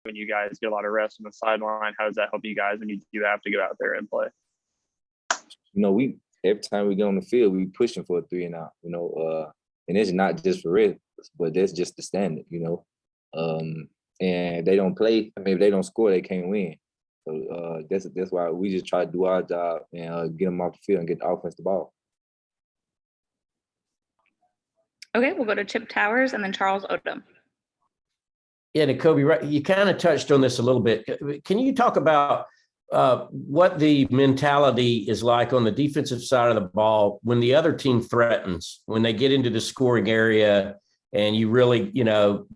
when you guys get a lot of rest on the sideline? How does that help you guys when you do have to go out there and play? We every time we get on the field, we pushing for a 3 and out. And it's not just for real, but that's just the standard. And they don't play. I mean, if they don't score, they can't win. So that's why we just try to do our job and get them off the field and get the offense the ball. Okay, we'll go to Chip Towers and then Charles Odom. Yeah, Nakobe, right, you kind of touched on this a little bit. Can you talk about what the mentality is like on the defensive side of the ball when the other team threatens, when they get into the scoring area and you really,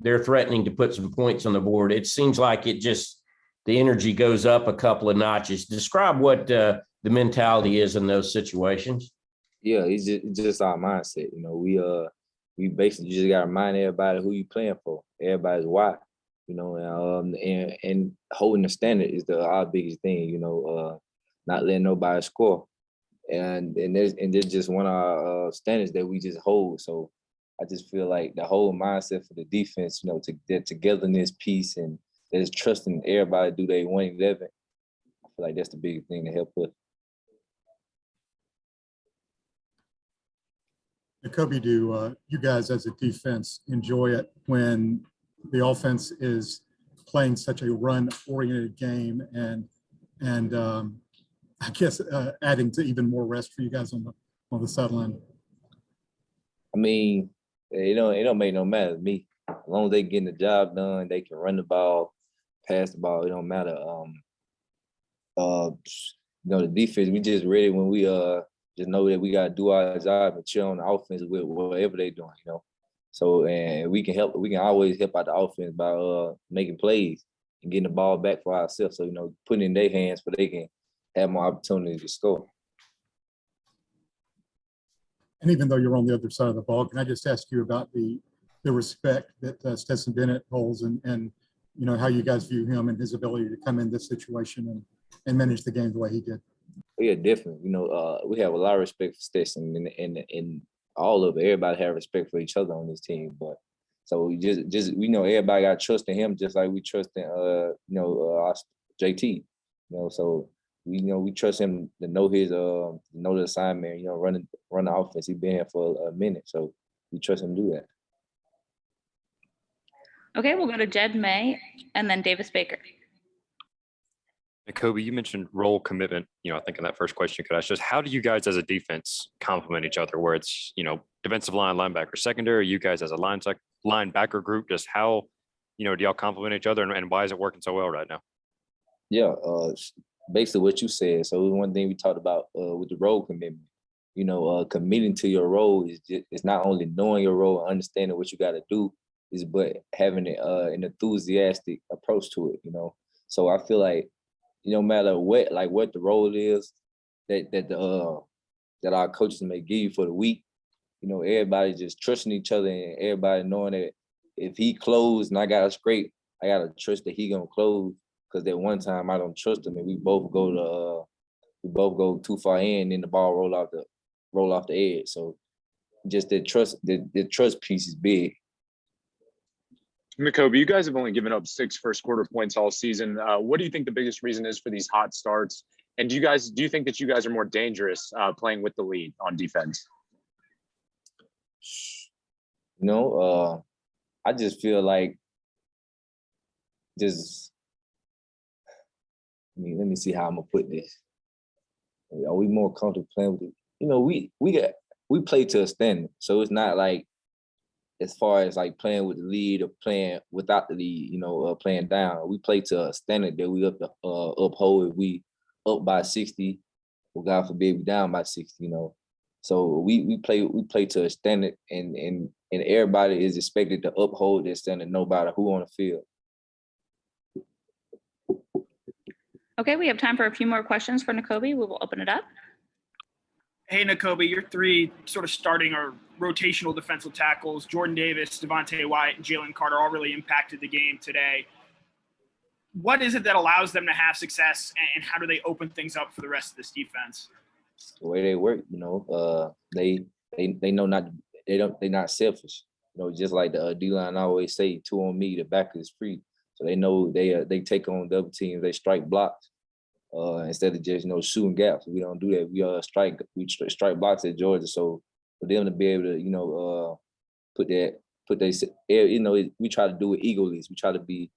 they're threatening to put some points on the board? It seems like the energy goes up a couple of notches. Describe what the mentality is in those situations. Yeah, it's just our mindset. We basically just got to remind everybody who you playing for. Everybody's why. And holding the standard is our biggest thing. Not letting nobody score, and there's just one of our standards that we just hold. So I just feel like the whole mindset for the defense, that togetherness piece and that is trusting everybody do their 111. I feel like that's the biggest thing to help with. Nakobe, do you guys as a defense enjoy it when the offense is playing such a run-oriented game and I guess adding to even more rest for you guys on the sideline? I mean, it don't make no matter to me. As long as they getting the job done, they can run the ball, pass the ball. It don't matter. The defense, we just ready when we just know that we gotta do our job and chill on the offense with whatever they doing. So, and we can always help out the offense by making plays and getting the ball back for ourselves. So, putting it in their hands so they can have more opportunities to score. And even though you're on the other side of the ball, can I just ask you about the respect that Stetson Bennett holds and how you guys view him and his ability to come in this situation and manage the game the way he did? Yeah, definitely. We have a lot of respect for Stetson and all of it. Everybody have respect for each other on this team. But so we just everybody got trust in him just like we trust in our JT. So we trust him to know his know the assignment, run the offense. He's been here for a minute, so we trust him to do that. Okay, we'll go to Jed May and then Davis Baker. Nakobe, you mentioned role commitment. I think in that first question you could ask just how do you guys as a defense complement each other, where it's, defensive line, linebacker, secondary, you guys as a linebacker group, just how, do y'all complement each other and why is it working so well right now? Yeah, basically what you said. So one thing we talked about with the role commitment, committing to your role is not only knowing your role and understanding what you got to do, but having an enthusiastic approach to it, So I feel like, no matter what the role is that our coaches may give you for the week, everybody just trusting each other and everybody knowing that if he closed and I got to scrape, I got to trust that he gonna close, because that one time I don't trust him and we both go too far in and the ball roll off the edge. So just the trust piece is big. Nakobe, you guys have only given up 6 first quarter points all season. What do you think the biggest reason is for these hot starts? And do you think that you guys are more dangerous playing with the lead on defense? I just feel like let me see how I'm gonna put this. Are we more comfortable playing with it? We play to a standard, so it's not like as far as like playing with the lead or playing without the lead, playing down. We play to a standard that we uphold. If we up by 60, well, God forbid we down by 60, So we play to a standard, and everybody is expected to uphold that standard, no matter who on the field. Okay, we have time for a few more questions for Nakobe. We will open it up. Hey, Nakobe, your 3 sort of starting or rotational defensive tackles, Jordan Davis, Devontae Wyatt, and Jalen Carter, all really impacted the game today. What is it that allows them to have success, and how do they open things up for the rest of this defense? The way they work, they know they're not selfish. Just like the D-line always say, 2 on me, the back is free. So they know they take on double teams, they strike blocks instead of just shooting gaps. We don't do that. We strike blocks at Georgia. So for them to be able to we try to do it egoless. We try to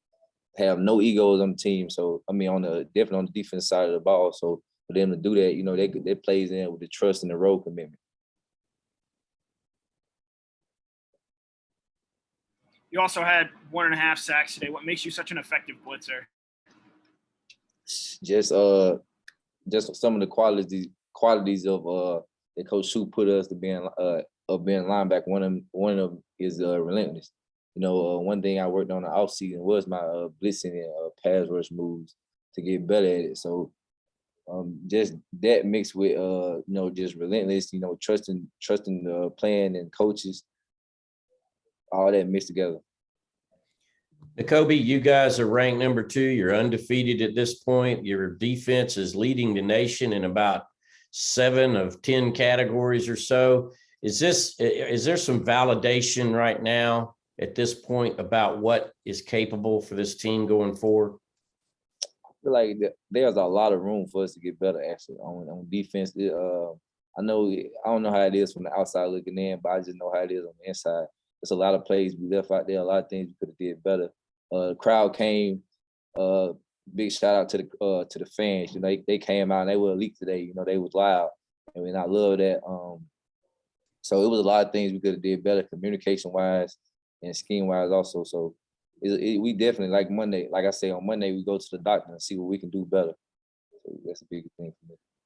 have no egos on the team. So I mean, definitely on the defense side of the ball. So for them to do that, they plays in with the trust and the role commitment. You also had 1.5 sacks today. What makes you such an effective blitzer? Just some of the qualities of that Coach Shu put us to being linebacker. One of them is relentless. One thing I worked on the offseason was my blitzing and pass rush moves to get better at it. So just that mixed with just relentless, trusting the plan and coaches, all that mixed together. Nakobe, you guys are ranked number 2. You're undefeated at this point. Your defense is leading the nation in about 7 of 10 categories or so. Is there some validation right now at this point about what is capable for this team going forward? I feel like there's a lot of room for us to get better actually on defense. I don't know how it is from the outside looking in, but I just know how it is on the inside. There's a lot of plays we left out there, a lot of things we could have did better. The crowd came. Big shout out to the fans. They came out and they were elite today. They was loud, and I love that. So it was a lot of things we could have did better, communication wise and scheme wise also. So we definitely, like Monday, like I say, on Monday we go to the doctor and see what we can do better. So that's a big thing for me.